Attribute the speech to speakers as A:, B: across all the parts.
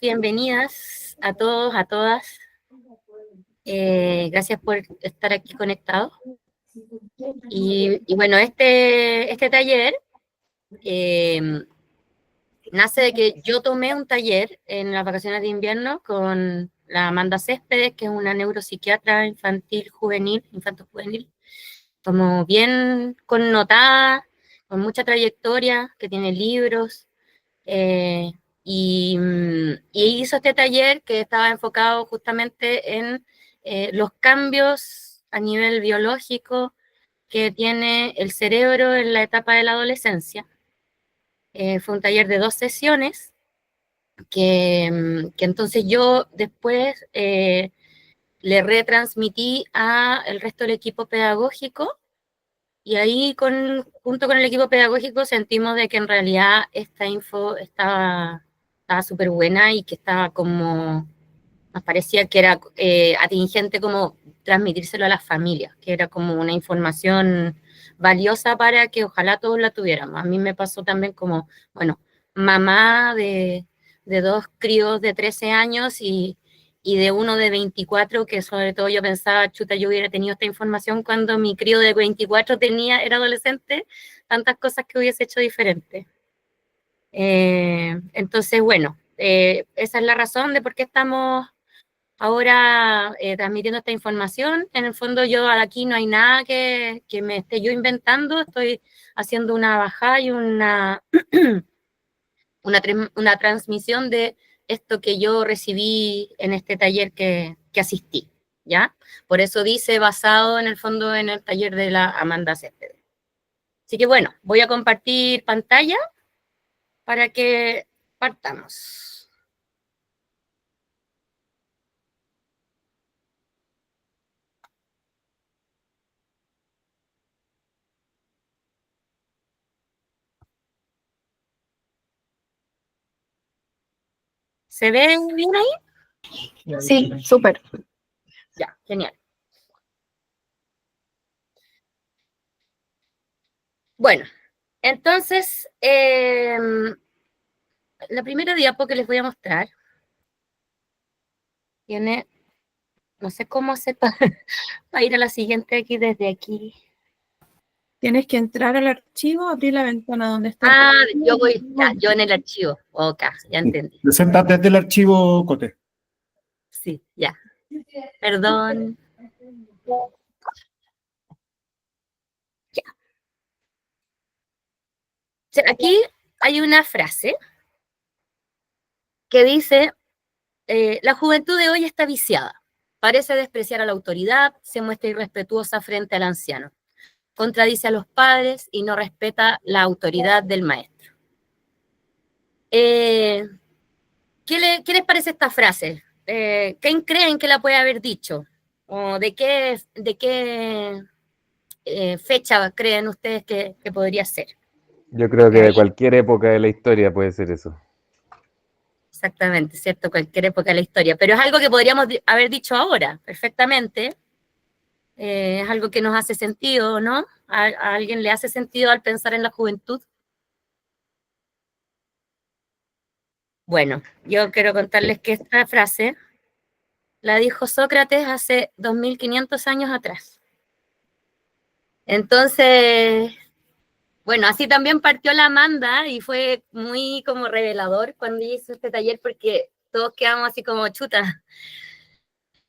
A: Bienvenidas a todos, a todas. Gracias por estar aquí conectados. Y bueno, este taller nace de que yo tomé un taller en las vacaciones de invierno con la Amanda Céspedes, que es una neuropsiquiatra infanto-juvenil, como bien connotada, con mucha trayectoria, que tiene libros, y hizo este taller que estaba enfocado justamente en los cambios a nivel biológico que tiene el cerebro en la etapa de la adolescencia. Fue un taller de 2 sesiones que entonces yo después le retransmití al resto del equipo pedagógico. Y ahí, junto con el equipo pedagógico, sentimos de que en realidad esta info estaba súper buena y que estaba como, nos parecía que era atingente como transmitírselo a las familias, que era como una información valiosa para que ojalá todos la tuviéramos. A mí me pasó también como, bueno, mamá de 2 críos de 13 años y de uno de 24, que sobre todo yo pensaba, chuta, yo hubiera tenido esta información cuando mi crío de 24 era adolescente, tantas cosas que hubiese hecho diferente. Entonces, bueno, esa es la razón de por qué estamos ahora transmitiendo esta información. En el fondo yo aquí no hay nada que me esté yo inventando, estoy haciendo una bajada y una transmisión de esto que yo recibí en este taller que asistí, ¿ya? Por eso dice basado en el fondo en el taller de la Amanda Céspedes. Así que bueno, voy a compartir pantalla para que partamos. ¿Se ve bien ahí?
B: Sí, súper.
A: Ya, genial. Bueno, entonces, la primera diapo que les voy a mostrar tiene, no sé cómo hacer para ir a la siguiente aquí desde aquí.
B: Tienes que entrar al archivo, abrir la ventana donde está.
A: Yo en el archivo. Ok, ya entendí.
C: Presenta desde el archivo, Cote.
A: Sí, ya. Perdón. Ya. Aquí hay una frase que dice, la juventud de hoy está viciada. Parece despreciar a la autoridad, se muestra irrespetuosa frente al anciano. Contradice a los padres y no respeta la autoridad del maestro. ¿Qué les parece esta frase? ¿Quién creen que la puede haber dicho? ¿O de qué fecha creen ustedes que podría ser?
D: Yo creo que
A: Ahí,
D: de cualquier época de la historia puede ser eso.
A: exactamente, ¿cierto? Cualquier época de la historia. Pero es algo que podríamos haber dicho ahora, perfectamente. Es algo que nos hace sentido, ¿no? ¿A alguien le hace sentido al pensar en la juventud? Bueno, yo quiero contarles que esta frase la dijo Sócrates hace 2500 años atrás. Entonces, bueno, así también partió la Amanda y fue muy como revelador cuando hizo este taller porque todos quedamos así como chuta.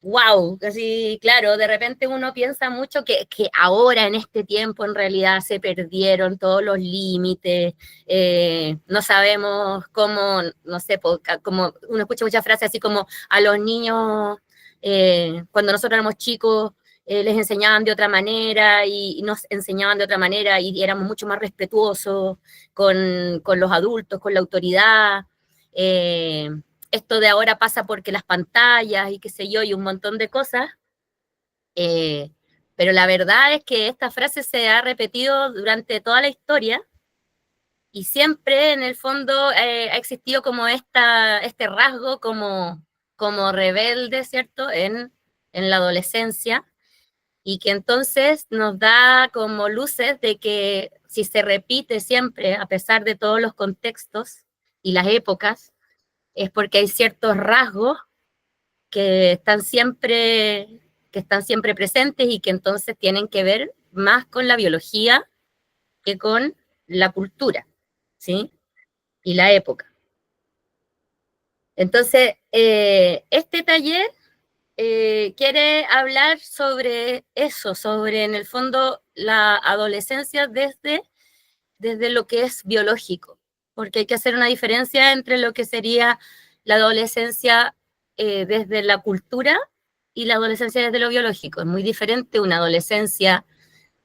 A: Wow, así, claro, de repente uno piensa mucho que ahora en este tiempo en realidad se perdieron todos los límites, no sabemos cómo, no sé, como uno escucha muchas frases así como a los niños, cuando nosotros éramos chicos, les enseñaban de otra manera y nos enseñaban de otra manera y éramos mucho más respetuosos con los adultos, con la autoridad. Esto de ahora pasa porque las pantallas y qué sé yo, y un montón de cosas, pero la verdad es que esta frase se ha repetido durante toda la historia y siempre en el fondo ha existido como este rasgo como rebelde, ¿cierto?, en la adolescencia, y que entonces nos da como luces de que si se repite siempre, a pesar de todos los contextos y las épocas, es porque hay ciertos rasgos que están siempre presentes y que entonces tienen que ver más con la biología que con la cultura, ¿sí? Y la época. Entonces, este taller quiere hablar sobre eso, sobre en el fondo la adolescencia desde lo que es biológico, porque hay que hacer una diferencia entre lo que sería la adolescencia desde la cultura y la adolescencia desde lo biológico. Es muy diferente una adolescencia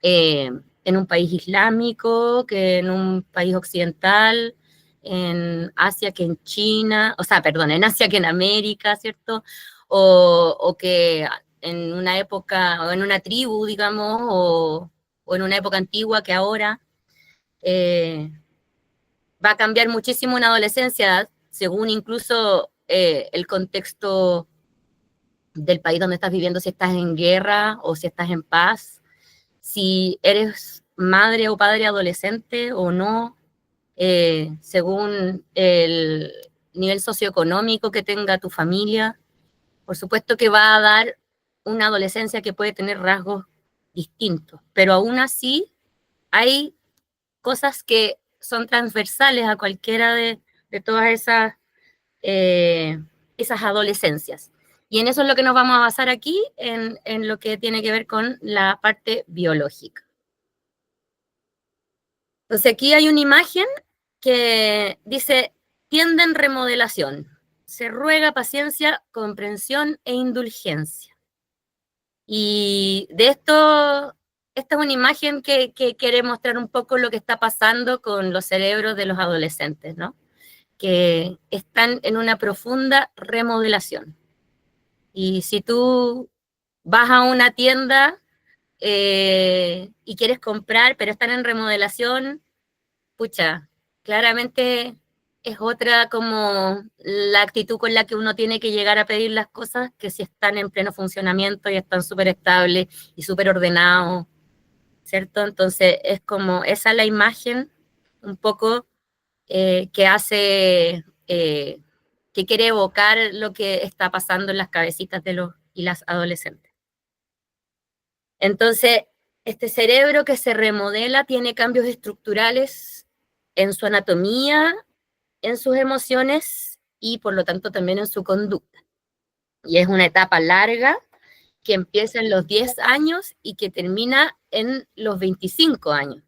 A: en un país islámico que en un país occidental, en Asia que en China, o sea, perdón, en Asia que en América, ¿cierto? O que en una época, o en una tribu, digamos, o en una época antigua que ahora. Va a cambiar muchísimo una adolescencia según incluso el contexto del país donde estás viviendo, si estás en guerra o si estás en paz, si eres madre o padre adolescente o no, según el nivel socioeconómico que tenga tu familia. Por supuesto que va a dar una adolescencia que puede tener rasgos distintos, pero aún así hay cosas que son transversales a cualquiera de todas esas adolescencias. Y en eso es lo que nos vamos a basar aquí, en lo que tiene que ver con la parte biológica. Entonces aquí hay una imagen que dice, tienda en remodelación, se ruega paciencia, comprensión e indulgencia. Y de esto, esta es una imagen que quiere mostrar un poco lo que está pasando con los cerebros de los adolescentes, ¿no? Que están en una profunda remodelación. Y si tú vas a una tienda y quieres comprar, pero están en remodelación, pucha, claramente es otra como la actitud con la que uno tiene que llegar a pedir las cosas que si están en pleno funcionamiento y están súper estables y súper ordenados, ¿cierto? Entonces es como esa la imagen un poco que hace, que quiere evocar lo que está pasando en las cabecitas de los y las adolescentes. Entonces, este cerebro que se remodela tiene cambios estructurales en su anatomía, en sus emociones y por lo tanto también en su conducta. Y es una etapa larga que empieza en los 10 años y que termina en los 25 años.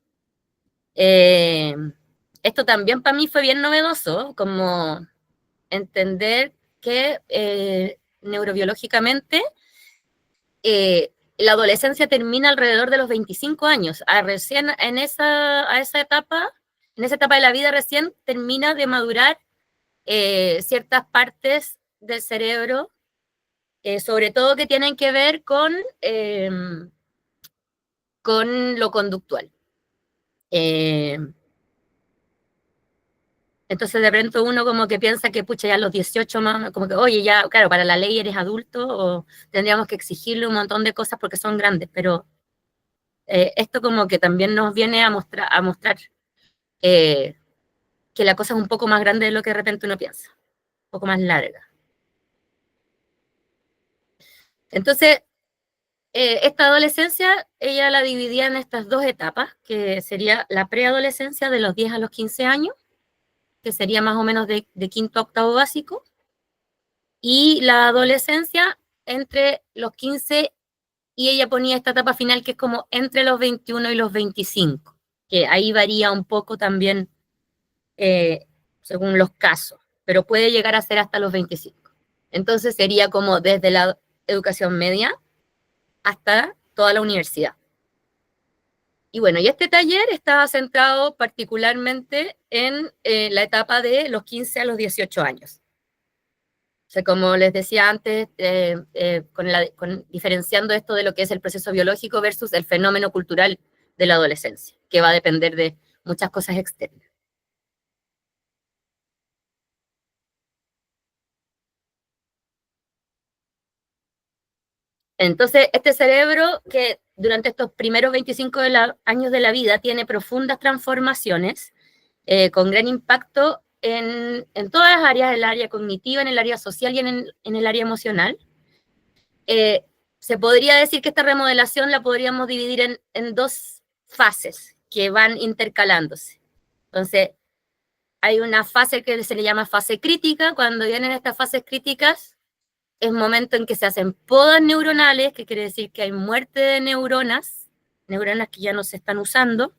A: Esto también para mí fue bien novedoso, como entender que neurobiológicamente la adolescencia termina alrededor de los 25 años. Recién en esa etapa de la vida recién termina de madurar ciertas partes del cerebro, sobre todo que tienen que ver con lo conductual. Entonces de pronto uno como que piensa que pucha ya a los 18 más, como que oye ya, claro, para la ley eres adulto o tendríamos que exigirle un montón de cosas porque son grandes, pero esto como que también nos viene a mostrar que la cosa es un poco más grande de lo que de repente uno piensa, un poco más larga. Entonces, esta adolescencia, ella la dividía en estas dos etapas, que sería la preadolescencia de los 10 a los 15 años, que sería más o menos de quinto a octavo básico, y la adolescencia entre los 15 y ella ponía esta etapa final que es como entre los 21 y los 25, que ahí varía un poco también según los casos, pero puede llegar a ser hasta los 25. Entonces sería como desde la educación media hasta toda la universidad. Y bueno, y este taller estaba centrado particularmente en la etapa de los 15 a los 18 años. O sea, como les decía antes, diferenciando esto de lo que es el proceso biológico versus el fenómeno cultural de la adolescencia, que va a depender de muchas cosas externas. Entonces, este cerebro que durante estos primeros 25 años de la vida tiene profundas transformaciones con gran impacto en todas las áreas, en el área cognitiva, en el área social y en el área emocional. Se podría decir que esta remodelación la podríamos dividir en dos fases que van intercalándose. Entonces, hay una fase que se le llama fase crítica. Cuando vienen estas fases críticas, es momento en que se hacen podas neuronales, que quiere decir que hay muerte de neuronas que ya no se están usando,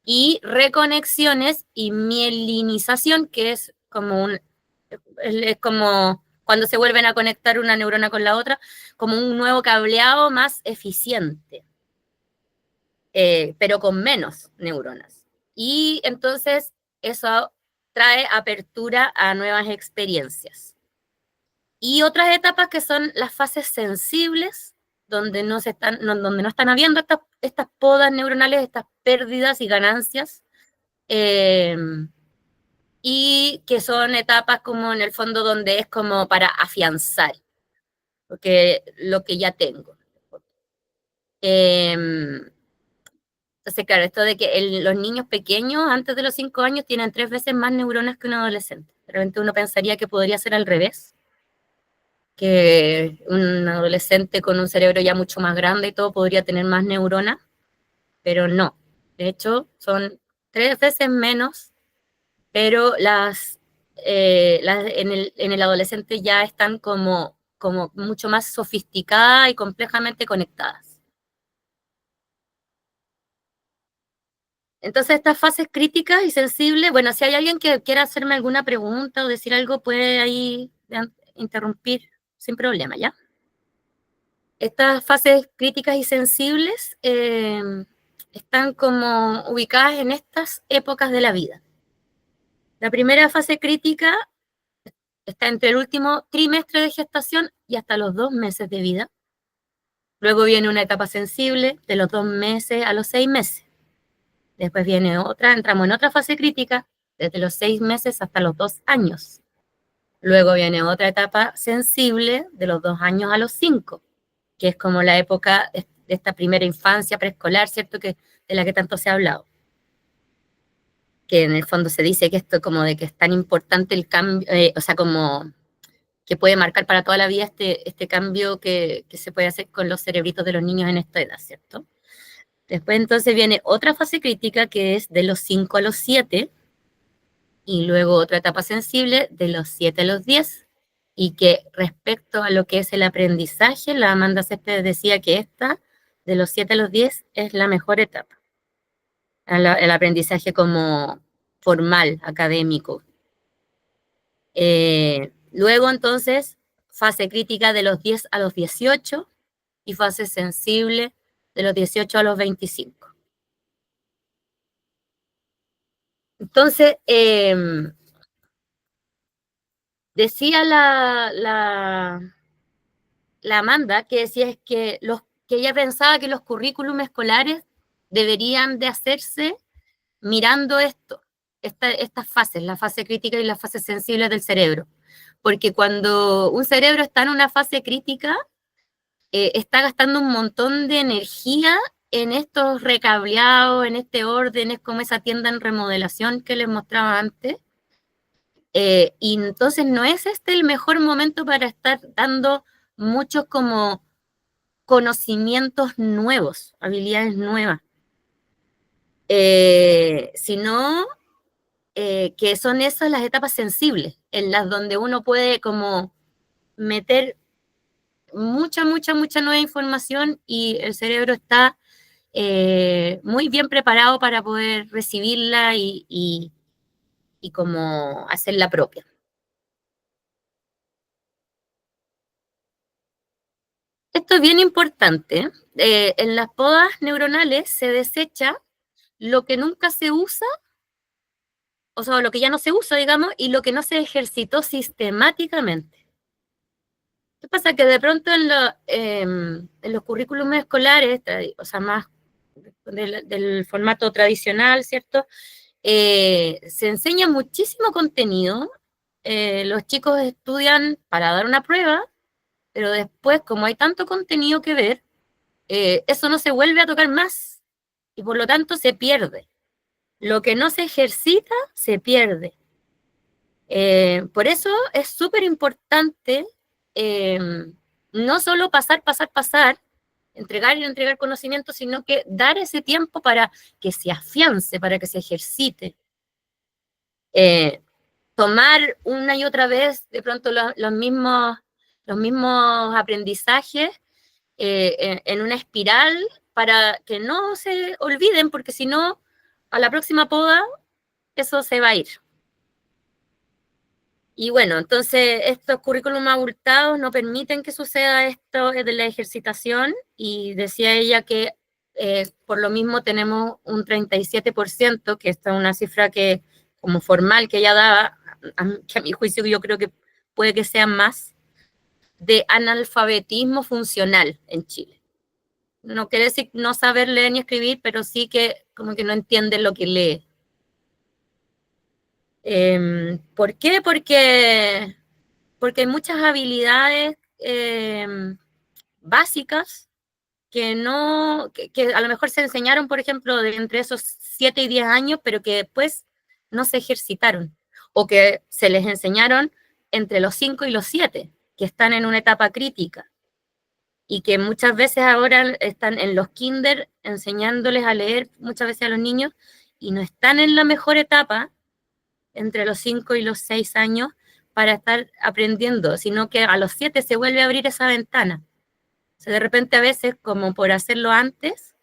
A: y reconexiones y mielinización, que es como cuando se vuelven a conectar una neurona con la otra, como un nuevo cableado más eficiente, pero con menos neuronas. Y entonces eso trae apertura a nuevas experiencias. Y otras etapas que son las fases sensibles, donde no están habiendo estas podas neuronales, estas pérdidas y ganancias, y que son etapas como en el fondo donde es como para afianzar lo que ya tengo. Entonces, claro, esto de que los niños pequeños antes de los 5 años tienen 3 veces más neuronas que un adolescente. De repente uno pensaría que podría ser al revés, que un adolescente con un cerebro ya mucho más grande y todo podría tener más neuronas, pero no. De hecho, son 3 veces menos, pero en el adolescente ya están como mucho más sofisticadas y complejamente conectadas. Entonces, estas fases críticas y sensibles, bueno, si hay alguien que quiera hacerme alguna pregunta o decir algo, puede ahí interrumpir sin problema, ¿ya? Estas fases críticas y sensibles están como ubicadas en estas épocas de la vida. La primera fase crítica está entre el último trimestre de gestación y hasta los 2 meses de vida. Luego viene una etapa sensible de los 2 meses a los 6 meses. Después viene otra, entramos en otra fase crítica desde los 6 meses hasta los 2 años. Luego viene otra etapa sensible de los 2 años a los 5, que es como la época de esta primera infancia preescolar, ¿cierto? De la que tanto se ha hablado. Que en el fondo se dice que esto como de que es tan importante el cambio, o sea, como que puede marcar para toda la vida este cambio que se puede hacer con los cerebritos de los niños en esta edad, ¿cierto? Después entonces viene otra fase crítica que es de los 5 a los 7, y luego otra etapa sensible de los 7 a los 10, y que respecto a lo que es el aprendizaje, la Amanda Céspedes decía que esta, de los 7 a los 10, es la mejor etapa. El aprendizaje como formal, académico. Luego entonces, fase crítica de los 10 a los 18 y fase sensible de los 18 a los 25. Entonces, decía la Amanda que decía es que ella pensaba que los currículum escolares deberían de hacerse mirando estas fases, la fase crítica y las fases sensibles del cerebro. Porque cuando un cerebro está en una fase crítica, está gastando un montón de energía en estos recableados, en este orden, es como esa tienda en remodelación que les mostraba antes. Y entonces no es el mejor momento para estar dando muchos como conocimientos nuevos, habilidades nuevas, sino que son esas las etapas sensibles, en las donde uno puede como meter mucha nueva información y el cerebro está muy bien preparado para poder recibirla y como hacerla propia. Esto es bien importante. En las podas neuronales se desecha lo que nunca se usa, o sea, lo que ya no se usa, digamos, y lo que no se ejercitó sistemáticamente. ¿Qué pasa? Que de pronto en los currículums escolares, o sea, más del formato tradicional, ¿cierto? Se enseña muchísimo contenido. Los chicos estudian para dar una prueba, pero después, como hay tanto contenido que ver, eso no se vuelve a tocar más y por lo tanto se pierde. Lo que no se ejercita se pierde. Por eso es súper importante no solo pasar, entregar y entregar conocimiento, sino que dar ese tiempo para que se afiance, para que se ejercite. Tomar una y otra vez de pronto los mismos aprendizajes en una espiral para que no se olviden, porque si no, a la próxima poda, eso se va a ir. Y bueno, entonces estos currículum abultados no permiten que suceda esto de la ejercitación, y decía ella que por lo mismo tenemos un 37%, que esta es una cifra que como formal que ella daba, que a mi juicio yo creo que puede que sea más, de analfabetismo funcional en Chile. No quiere decir no saber leer ni escribir, pero sí que como que no entiende lo que lee. ¿Por qué? Porque hay muchas habilidades básicas que no, que a lo mejor se enseñaron, por ejemplo, de entre esos 7 y 10 años, pero que después no se ejercitaron, o que se les enseñaron entre los 5 y los 7, que están en una etapa crítica, y que muchas veces ahora están en los kinder enseñándoles a leer muchas veces a los niños, y no están en la mejor etapa entre los 5 y los 6 años para estar aprendiendo, sino que a los 7 se vuelve a abrir esa ventana. O sea, de repente a veces, como por hacerlo antes,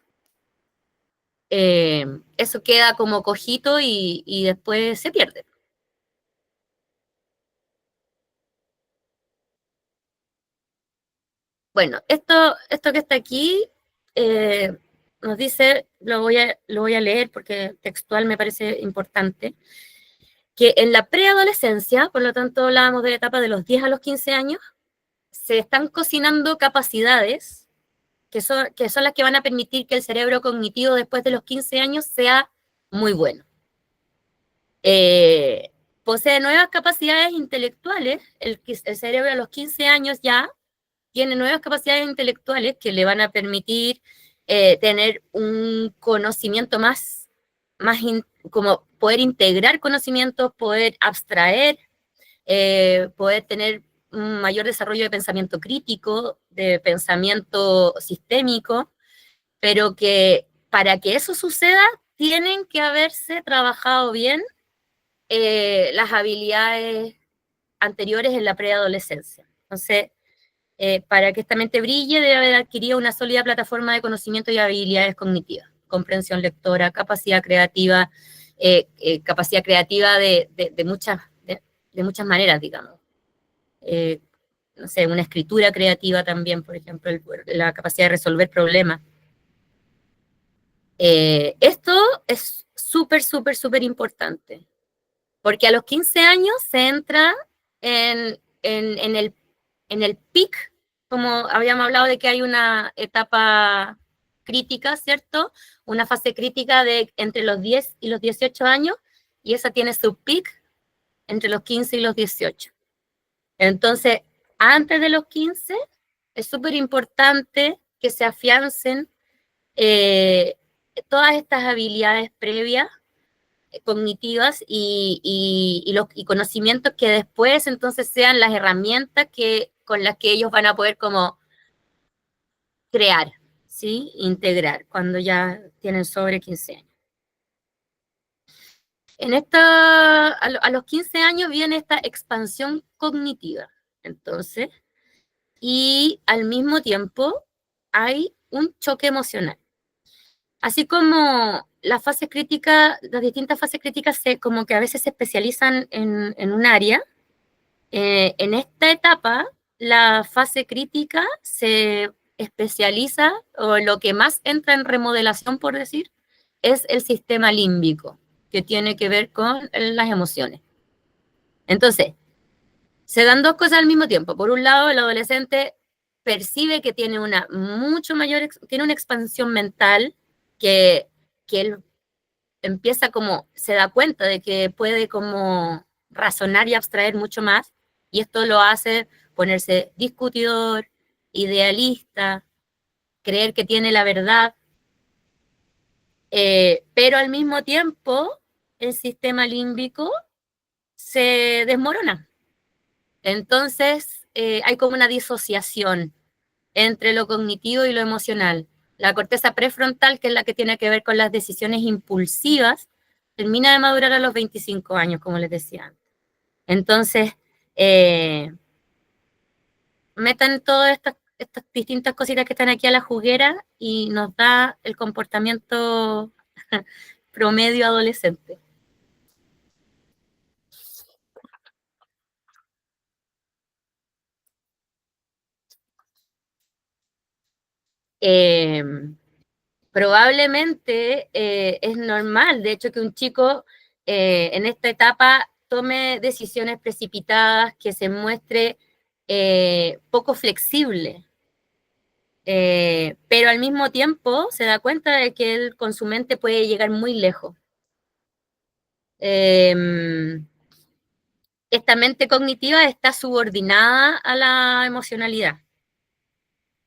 A: eso queda como cojito y después se pierde. Bueno, esto que está aquí nos dice, lo voy a leer porque textual me parece importante, que en la preadolescencia, por lo tanto hablábamos de la etapa de los 10 a los 15 años, se están cocinando capacidades que son las que van a permitir que el cerebro cognitivo después de los 15 años sea muy bueno. Posee nuevas capacidades intelectuales, el cerebro a los 15 años ya tiene nuevas capacidades intelectuales que le van a permitir tener un conocimiento como poder integrar conocimientos, poder abstraer, poder tener un mayor desarrollo de pensamiento crítico, de pensamiento sistémico, pero que para que eso suceda tienen que haberse trabajado bien las habilidades anteriores en la preadolescencia. Entonces, para que esta mente brille, debe haber adquirido una sólida plataforma de conocimiento y habilidades cognitivas, comprensión lectora, capacidad creativa de muchas maneras, digamos. No sé, una escritura creativa también, por ejemplo, la capacidad de resolver problemas. Esto es súper, súper, súper importante, porque a los 15 años se entra en el peak, como habíamos hablado de que hay una etapa crítica, ¿cierto? Una fase crítica de entre los 10 y los 18 años, y esa tiene su peak entre los 15 y los 18. Entonces, antes de los 15, es súper importante que se afiancen todas estas habilidades previas, cognitivas y conocimientos que después entonces sean las herramientas con las que ellos van a poder como crear, ¿sí? Integrar, cuando ya tienen sobre 15 años. A los 15 años viene esta expansión cognitiva, entonces, y al mismo tiempo hay un choque emocional. Así como las distintas fases críticas como que a veces se especializan en un área, en esta etapa la fase crítica se especializa, o lo que más entra en remodelación, por decir, es el sistema límbico, que tiene que ver con las emociones. Entonces, se dan dos cosas al mismo tiempo. Por un lado, el adolescente percibe que tiene una expansión mental, que él se da cuenta de que puede como razonar y abstraer mucho más, y esto lo hace ponerse discutidor, idealista, creer que tiene la verdad, pero al mismo tiempo el sistema límbico se desmorona. Entonces, hay como una disociación entre lo cognitivo y lo emocional. La corteza prefrontal, que es la que tiene que ver con las decisiones impulsivas, termina de madurar a los 25 años, como les decía antes. Entonces, metan todas estas distintas cositas que están aquí a la juguera y nos da el comportamiento promedio adolescente. Probablemente es normal, de hecho, que un chico en esta etapa tome decisiones precipitadas, que se muestre poco flexible, pero al mismo tiempo se da cuenta de que él con su mente puede llegar muy lejos. Esta mente cognitiva está subordinada a la emocionalidad.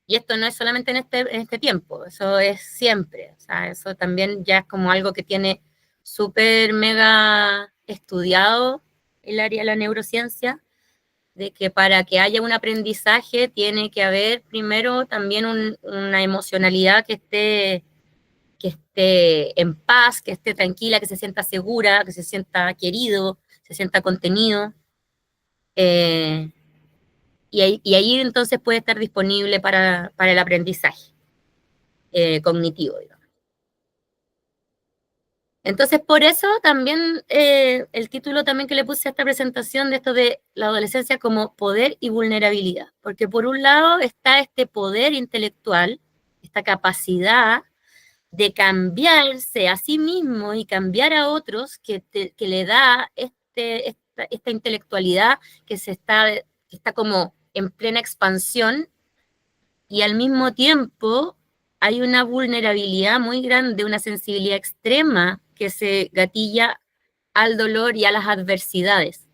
A: Y esto no es solamente en este tiempo, eso es siempre. O sea, eso también ya es como algo que tiene súper mega estudiado el área de la neurociencia, de que para que haya un aprendizaje tiene que haber primero también una emocionalidad que esté en paz, que esté tranquila, que se sienta segura, que se sienta querido, se sienta contenido. Y ahí entonces puede estar disponible para el aprendizaje cognitivo, digamos. Entonces, por eso también el título también que le puse a esta presentación de esto de la adolescencia como poder y vulnerabilidad, porque por un lado está este poder intelectual, esta capacidad de cambiarse a sí mismo y cambiar a otros que le da esta intelectualidad que está como en plena expansión, y al mismo tiempo hay una vulnerabilidad muy grande, una sensibilidad extrema que se gatilla al dolor y a las adversidades.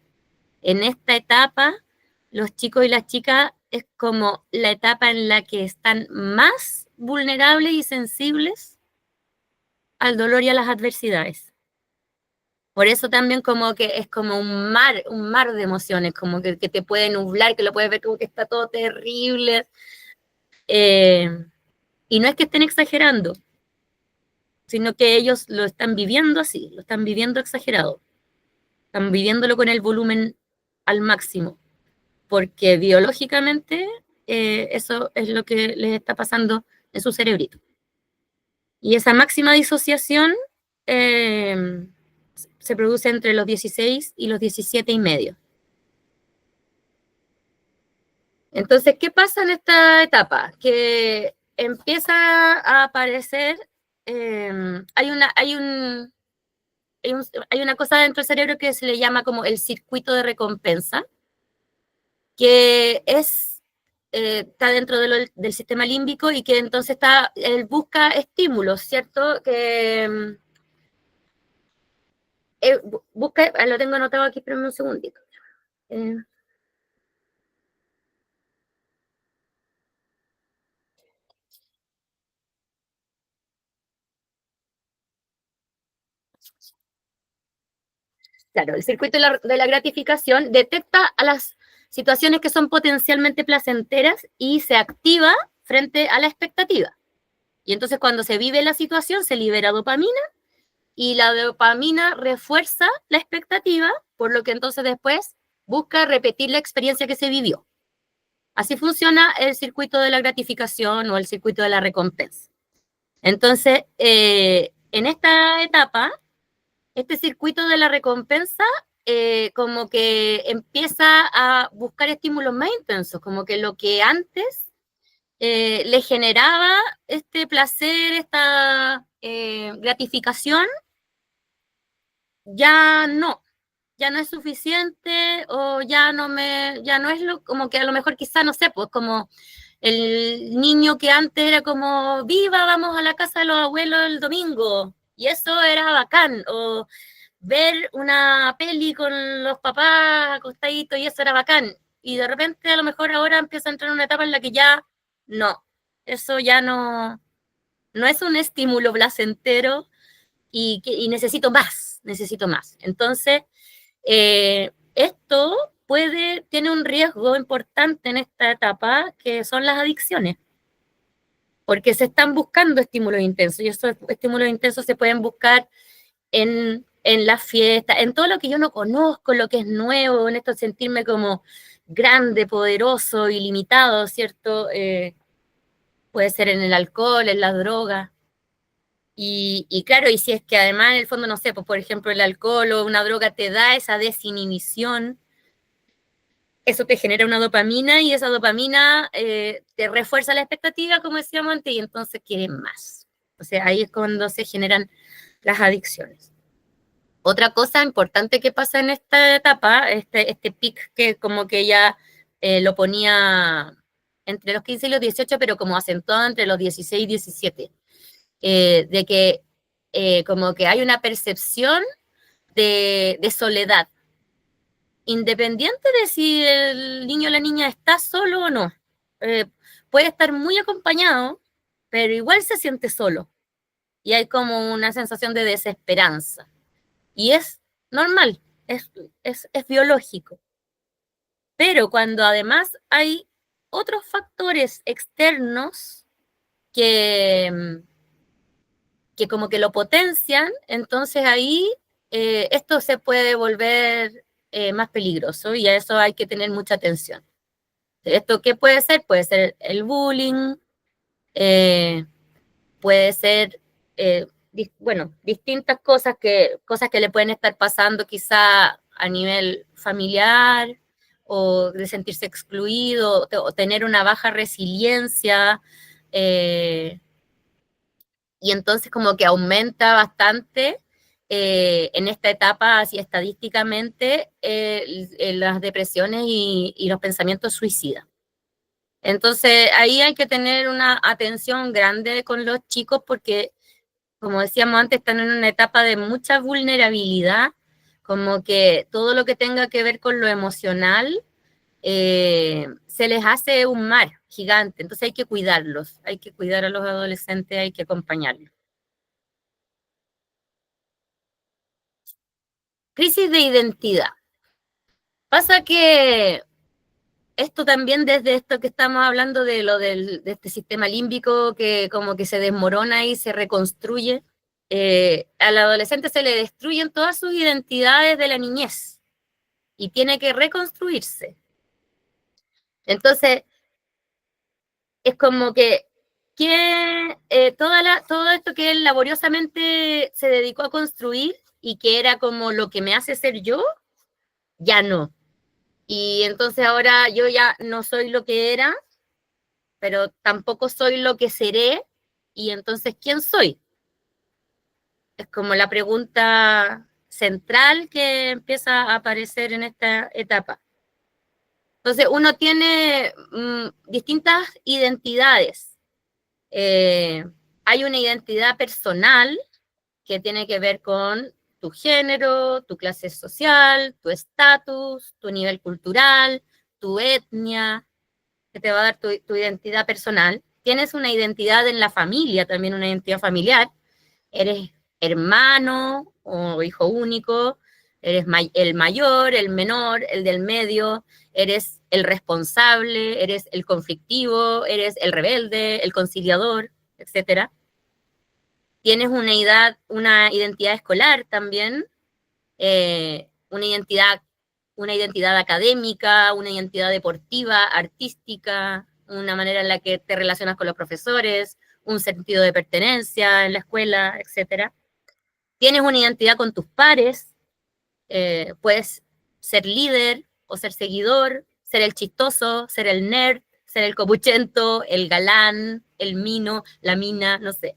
A: En esta etapa, los chicos y las chicas es como la etapa en la que están más vulnerables y sensibles al dolor y a las adversidades. Por eso también como que es como un mar de emociones, como que te puede nublar, que lo puedes ver como que está todo terrible. Y no es que estén exagerando, sino que ellos lo están viviendo así, lo están viviendo exagerado, están viviéndolo con el volumen al máximo, porque biológicamente eso es lo que les está pasando en su cerebrito. Y esa máxima disociación se produce entre los 16 y los 17 y medio. Entonces, ¿qué pasa en esta etapa? Que empieza a aparecer, hay una cosa dentro del cerebro que se le llama como el circuito de recompensa, que está dentro del sistema límbico y que entonces él busca estímulos, ¿cierto? Busca, lo tengo anotado aquí, espérame un segundito. Claro, el circuito de la gratificación detecta a las situaciones que son potencialmente placenteras y se activa frente a la expectativa. Y entonces cuando se vive la situación se libera dopamina y la dopamina refuerza la expectativa, por lo que entonces después busca repetir la experiencia que se vivió. Así funciona el circuito de la gratificación o el circuito de la recompensa. Entonces, en esta etapa, este circuito de la recompensa como que empieza a buscar estímulos más intensos, como que lo que antes le generaba este placer, esta gratificación, ya no es suficiente o ya no es como que a lo mejor quizá, no sé, pues como el niño que antes era como, viva, vamos a la casa de los abuelos el domingo, y eso era bacán, o ver una peli con los papás acostaditos y eso era bacán, y de repente a lo mejor ahora empieza a entrar en una etapa en la que ya no, eso ya no es un estímulo placentero y necesito más. Entonces, Esto tiene un riesgo importante en esta etapa, que son las adicciones, porque se están buscando estímulos intensos, y esos estímulos intensos se pueden buscar en las fiestas, en todo lo que yo no conozco, lo que es nuevo, en esto sentirme como grande, poderoso, ilimitado, ¿cierto? Puede ser en el alcohol, en las drogas. Y claro, y si es que además en el fondo, no sé, pues por ejemplo el alcohol o una droga te da esa desinhibición, eso te genera una dopamina y esa dopamina te refuerza la expectativa, como decíamos antes, y entonces quieres más. O sea, ahí es cuando se generan las adicciones. Otra cosa importante que pasa en esta etapa, este pic que como que ya lo ponía entre los 15 y los 18, pero como acentuado entre los 16 y 17, de que como que hay una percepción de soledad, independiente de si el niño o la niña está solo o no. Eh, Puede estar muy acompañado, pero igual se siente solo. Y hay como una sensación de desesperanza. Y es normal, es biológico. Pero cuando además hay otros factores externos que, que como que lo potencian, entonces ahí esto se puede volver más peligroso y a eso hay que tener mucha atención. ¿Esto qué puede ser? Puede ser el bullying, puede ser, bueno, distintas cosas que le pueden estar pasando quizá a nivel familiar o de sentirse excluido o tener una baja resiliencia, y entonces como que aumenta bastante en esta etapa, así estadísticamente, las depresiones y los pensamientos suicidas. Entonces ahí hay que tener una atención grande con los chicos porque, como decíamos antes, están en una etapa de mucha vulnerabilidad, como que todo lo que tenga que ver con lo emocional se les hace un mar gigante, entonces hay que cuidarlos, hay que cuidar a los adolescentes, hay que acompañarlos. Crisis de identidad. Pasa que esto también desde esto que estamos hablando de este sistema límbico que como que se desmorona y se reconstruye, al adolescente se le destruyen todas sus identidades de la niñez y tiene que reconstruirse. Entonces, es como que todo esto que él laboriosamente se dedicó a construir y que era como lo que me hace ser yo, ya no. Y entonces ahora yo ya no soy lo que era, pero tampoco soy lo que seré, y entonces ¿quién soy? Es como la pregunta central que empieza a aparecer en esta etapa. Entonces uno tiene distintas identidades. Hay una identidad personal que tiene que ver con tu género, tu clase social, tu estatus, tu nivel cultural, tu etnia, que te va a dar tu identidad personal. Tienes una identidad en la familia, también una identidad familiar. Eres hermano o hijo único, eres el mayor, el menor, el del medio, eres el responsable, eres el conflictivo, eres el rebelde, el conciliador, etc. Tienes una identidad escolar también, una identidad académica, una identidad deportiva, artística, una manera en la que te relacionas con los profesores, un sentido de pertenencia en la escuela, etc. Tienes una identidad con tus pares, puedes ser líder o ser seguidor, ser el chistoso, ser el nerd, ser el copuchento, el galán, el mino, la mina, no sé.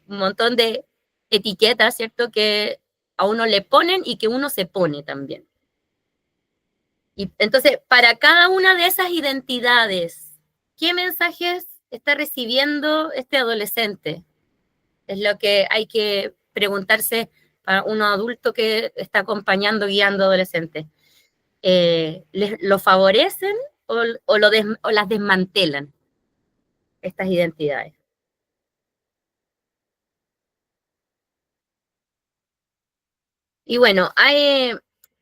A: Un montón de etiquetas, ¿cierto? Que a uno le ponen y que uno se pone también. Y entonces, para cada una de esas identidades, ¿qué mensajes está recibiendo este adolescente? Es lo que hay que preguntarse para un adulto que está acompañando, guiando adolescentes. ¿Lo favorecen o las desmantelan estas identidades? Y bueno,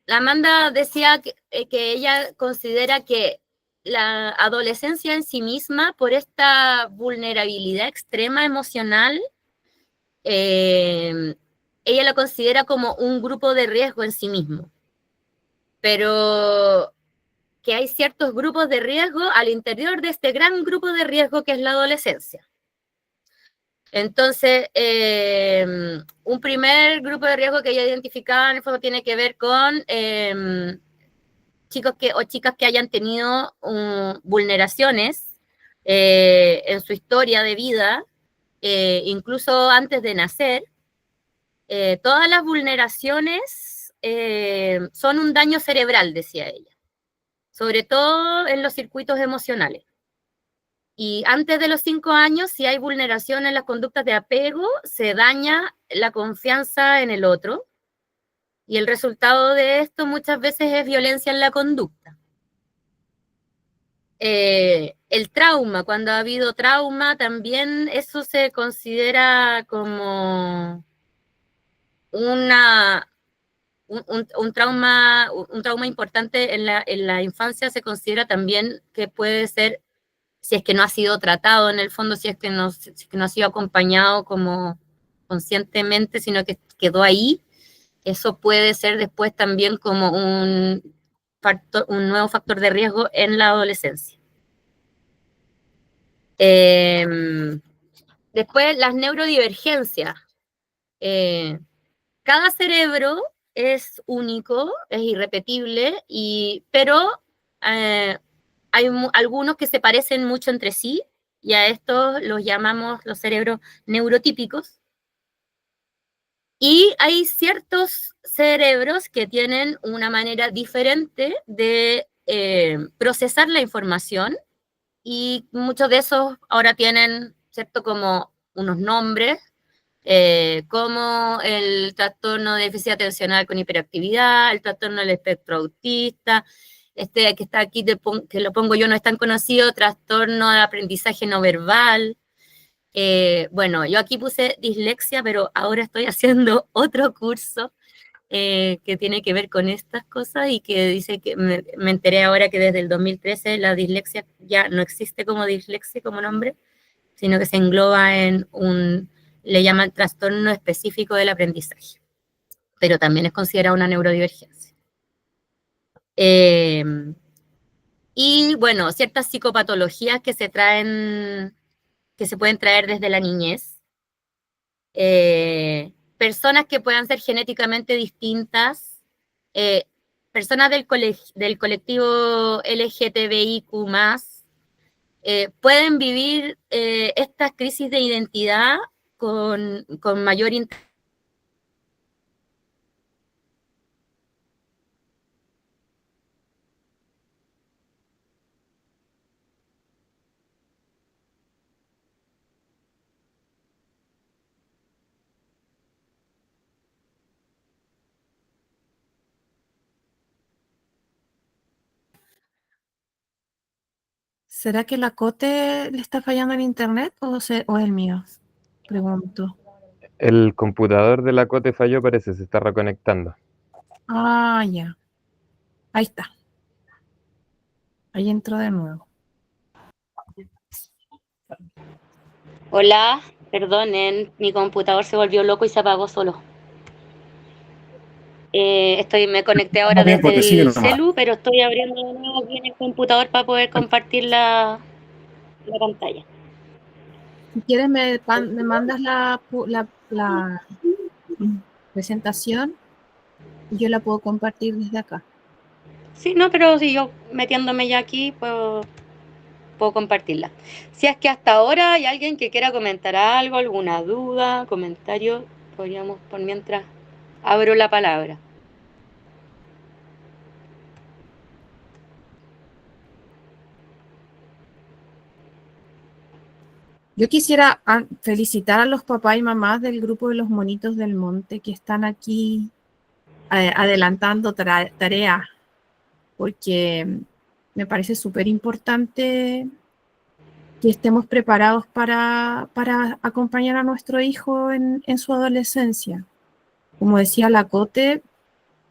A: la Amanda decía que ella considera que la adolescencia en sí misma, por esta vulnerabilidad extrema emocional, ella la considera como un grupo de riesgo en sí mismo. Pero que hay ciertos grupos de riesgo al interior de este gran grupo de riesgo que es la adolescencia. Entonces, un primer grupo de riesgo que ella identificaba en el fondo tiene que ver con chicos o chicas que hayan tenido vulneraciones en su historia de vida, incluso antes de nacer. Todas las vulneraciones son un daño cerebral, decía ella, sobre todo en los circuitos emocionales. Y antes de los 5 años, si hay vulneración en las conductas de apego, se daña la confianza en el otro. Y el resultado de esto muchas veces es violencia en la conducta. El trauma, cuando ha habido trauma, también eso se considera como un trauma importante en la infancia. Se considera también que puede ser, si es que no ha sido tratado en el fondo, si es que no ha sido acompañado como conscientemente, sino que quedó ahí, eso puede ser después también como un nuevo factor de riesgo en la adolescencia. Después, las neurodivergencias. Cada cerebro es único, es irrepetible, pero hay algunos que se parecen mucho entre sí, y a estos los llamamos los cerebros neurotípicos. Y hay ciertos cerebros que tienen una manera diferente de procesar la información, y muchos de esos ahora tienen, ¿cierto?, como unos nombres, como el trastorno de déficit atencional con hiperactividad, el trastorno del espectro autista, este que está aquí, que lo pongo yo, no es tan conocido, trastorno de aprendizaje no verbal. Bueno, yo aquí puse dislexia, pero ahora estoy haciendo otro curso que tiene que ver con estas cosas, y que dice que me enteré ahora que desde el 2013 la dislexia ya no existe como dislexia como nombre, sino que se engloba en le llaman trastorno específico del aprendizaje, pero también es considerada una neurodivergencia. Y bueno, ciertas psicopatologías que se pueden traer desde la niñez. Personas que puedan ser genéticamente distintas, personas del colectivo LGTBIQ+, pueden vivir estas crisis de identidad con mayor intensidad.
B: ¿Será que la Cote le está fallando el internet o es el mío? Pregunto.
D: El computador de la Cote falló, parece, se está reconectando.
B: Ah, ya. Ahí está. Ahí entró de nuevo.
A: Hola, perdonen, mi computador se volvió loco y se apagó solo. Me conecté ahora
C: Bien,
A: desde
C: sigue
A: el
C: nomás.
A: celu, pero estoy abriendo de nuevo aquí en el computador para poder compartir la pantalla.
B: Si quieres me mandas la presentación y yo la puedo compartir desde acá.
A: Sí, no, pero si yo metiéndome ya aquí puedo compartirla. Si es que hasta ahora hay alguien que quiera comentar algo, alguna duda, comentario, podríamos por mientras abro la palabra.
B: Yo quisiera felicitar a los papás y mamás del grupo de los monitos del monte que están aquí adelantando tareas, porque me parece súper importante que estemos preparados para acompañar a nuestro hijo en su adolescencia. Como decía la Cote,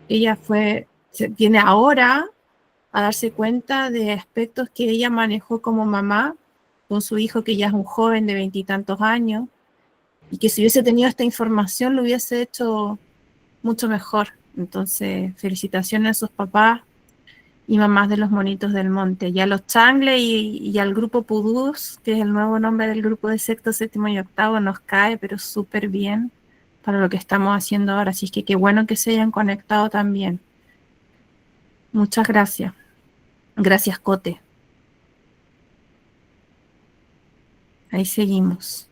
B: ella fue viene ahora a darse cuenta de aspectos que ella manejó como mamá con su hijo, que ya es un joven de 20 y tantos años, y que si hubiese tenido esta información lo hubiese hecho mucho mejor. Entonces, felicitaciones a sus papás y mamás de los monitos del monte, y a los Changle y al grupo Pudús, que es el nuevo nombre del grupo de sexto, séptimo y octavo, nos cae, pero súper bien para lo que estamos haciendo ahora. Así que qué bueno que se hayan conectado también. Muchas gracias. Gracias, Cote. Ahí seguimos.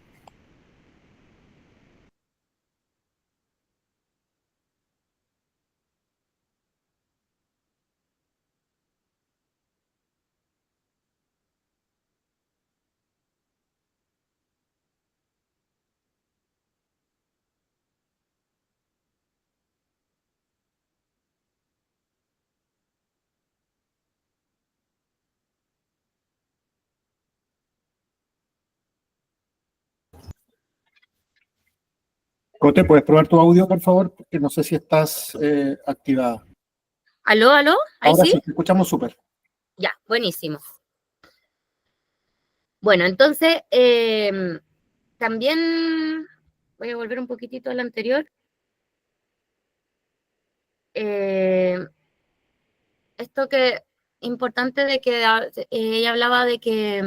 C: Cote, ¿puedes probar tu audio, por favor? Porque no sé si estás activada.
A: ¿Aló, aló? ¿Ahí
C: Ahora
A: sí?
C: sí, te escuchamos súper.
A: Ya, buenísimo. Bueno, entonces, también voy a volver un poquitito al anterior. Esto que importante de que ella hablaba de que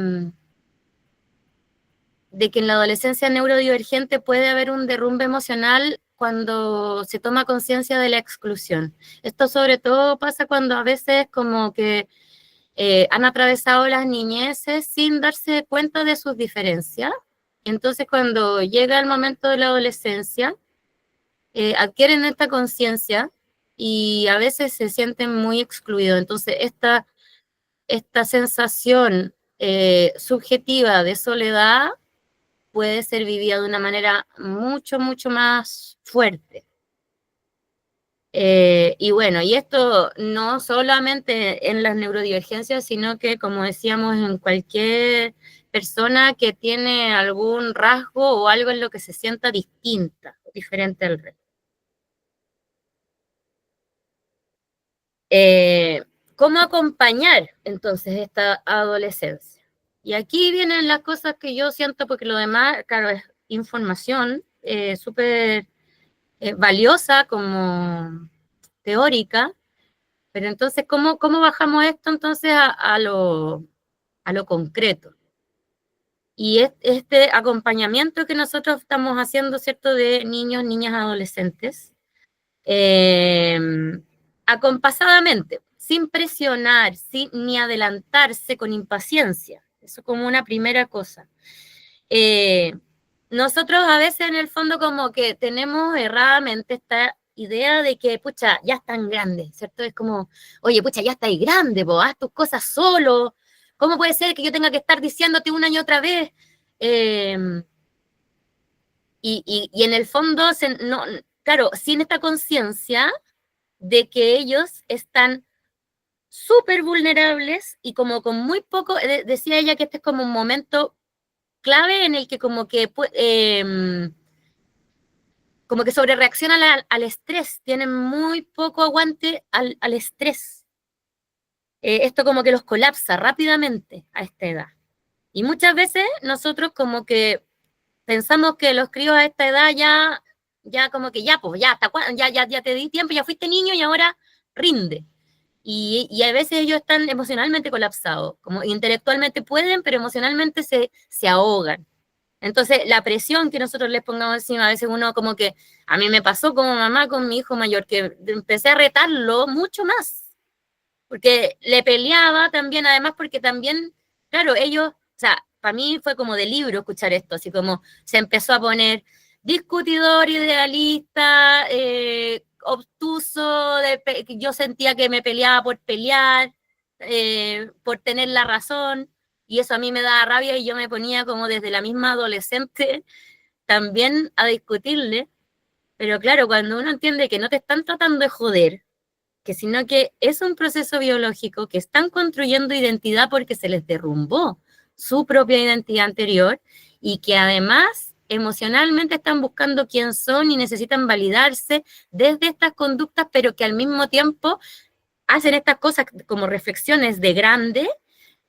A: en la adolescencia neurodivergente puede haber un derrumbe emocional cuando se toma conciencia de la exclusión. Esto sobre todo pasa cuando a veces como que han atravesado las niñeces sin darse cuenta de sus diferencias. Entonces cuando llega el momento de la adolescencia, adquieren esta conciencia y a veces se sienten muy excluidos. Entonces esta sensación subjetiva de soledad puede ser vivida de una manera mucho, mucho más fuerte. Y bueno, y esto no solamente en las neurodivergencias, sino que, como decíamos, en cualquier persona que tiene algún rasgo o algo en lo que se sienta distinta, diferente al resto. ¿Cómo acompañar entonces esta adolescencia? Y aquí vienen las cosas que yo siento, porque lo demás, claro, es información súper valiosa como teórica, pero entonces, ¿cómo bajamos esto entonces a lo concreto? Y este acompañamiento que nosotros estamos haciendo, ¿cierto?, de niños, niñas, adolescentes, acompasadamente, sin presionar, sin, ni adelantarse con impaciencia. Eso como una primera cosa. Nosotros a veces en el fondo como que tenemos erradamente esta idea de que, pucha, ya están grandes, ¿cierto? Es como, oye, pucha, ya estáis grande, po, haz tus cosas solo. ¿Cómo puede ser que yo tenga que estar diciéndote una y otra vez? Y en el fondo, no, claro, sin esta conciencia de que ellos están súper vulnerables y como con muy poco, decía ella que este es como un momento clave en el que como que sobre reaccionan al estrés, tienen muy poco aguante al estrés. Esto como que los colapsa rápidamente a esta edad. Y muchas veces nosotros como que pensamos que los críos a esta edad ya como que ya, pues ya te di tiempo, ya fuiste niño y ahora rinde. Y a veces ellos están emocionalmente colapsados, como intelectualmente pueden, pero emocionalmente se ahogan. Entonces, la presión que nosotros les pongamos encima, a veces uno como que, a mí me pasó como mamá con mi hijo mayor, que empecé a retarlo mucho más, porque le peleaba también, además porque también, claro, ellos, o sea, para mí fue como de libro escuchar esto, así como se empezó a poner discutidor, idealista, obtuso, yo sentía que me peleaba por pelear, por tener la razón, y eso a mí me daba rabia y yo me ponía como desde la misma adolescente también a discutirle, pero claro, cuando uno entiende que no te están tratando de joder, que sino que es un proceso biológico, que están construyendo identidad porque se les derrumbó su propia identidad anterior y que además emocionalmente están buscando quién son y necesitan validarse desde estas conductas, pero que al mismo tiempo hacen estas cosas como reflexiones de grande,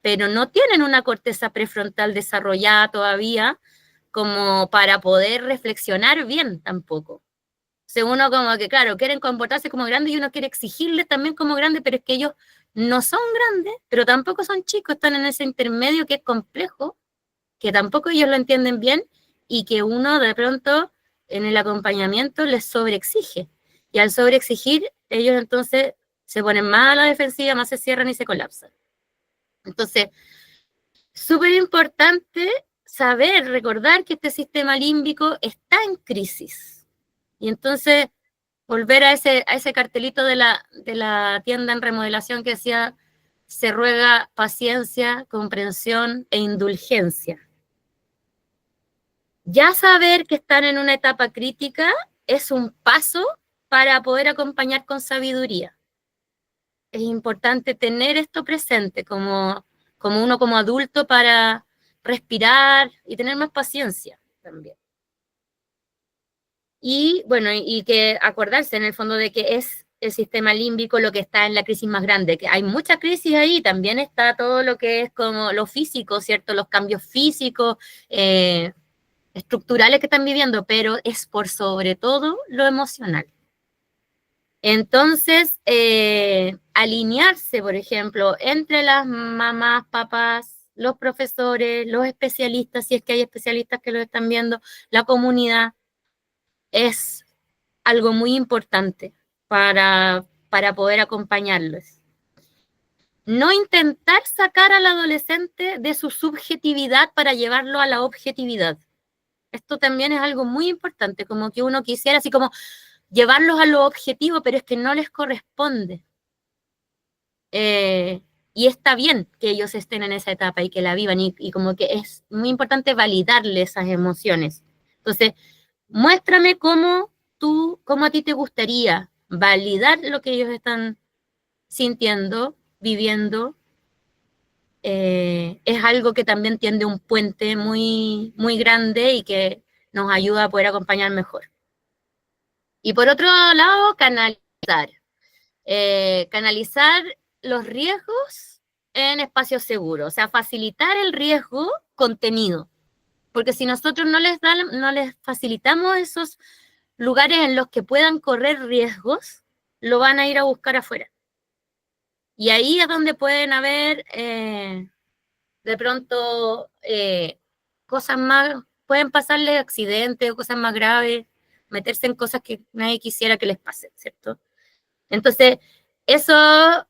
A: pero no tienen una corteza prefrontal desarrollada todavía como para poder reflexionar bien tampoco. O sea, uno como que, claro, quieren comportarse como grandes y uno quiere exigirles también como grandes, pero es que ellos no son grandes, pero tampoco son chicos, están en ese intermedio que es complejo, que tampoco ellos lo entienden bien y que uno de pronto en el acompañamiento les sobreexige. Y al sobreexigir, ellos entonces se ponen más a la defensiva, más se cierran y se colapsan. Entonces, súper importante saber, recordar que este sistema límbico está en crisis. Y entonces, volver a ese cartelito de la tienda en remodelación que decía, se ruega paciencia, comprensión e indulgencia. Ya saber que están en una etapa crítica es un paso para poder acompañar con sabiduría. Es importante tener esto presente como uno como adulto para respirar y tener más paciencia también. Y bueno, y que acordarse en el fondo de que es el sistema límbico lo que está en la crisis más grande, que hay mucha crisis ahí, también está todo lo que es como lo físico, ¿cierto? Los cambios físicos, estructurales que están viviendo, pero es por sobre todo lo emocional. Entonces, alinearse, por ejemplo, entre las mamás, papás, los profesores, los especialistas, si es que hay especialistas que lo están viendo, la comunidad, es algo muy importante para poder acompañarlos. No intentar sacar al adolescente de su subjetividad para llevarlo a la objetividad. Esto también es algo muy importante, como que uno quisiera así como llevarlos a lo objetivo, pero es que no les corresponde. Y está bien que ellos estén en esa etapa y que la vivan, y como que es muy importante validarle esas emociones. Entonces, muéstrame cómo a ti te gustaría validar lo que ellos están sintiendo, viviendo. Es algo que también tiende un puente muy, muy grande y que nos ayuda a poder acompañar mejor. Y por otro lado, canalizar. Canalizar los riesgos en espacios seguros, o sea, facilitar el riesgo contenido. Porque si nosotros no les facilitamos esos lugares en los que puedan correr riesgos, lo van a ir a buscar afuera. Y ahí es donde pueden haber, de pronto, cosas más, pueden pasarle accidentes o cosas más graves, meterse en cosas que nadie quisiera que les pasen, ¿cierto? Entonces, esos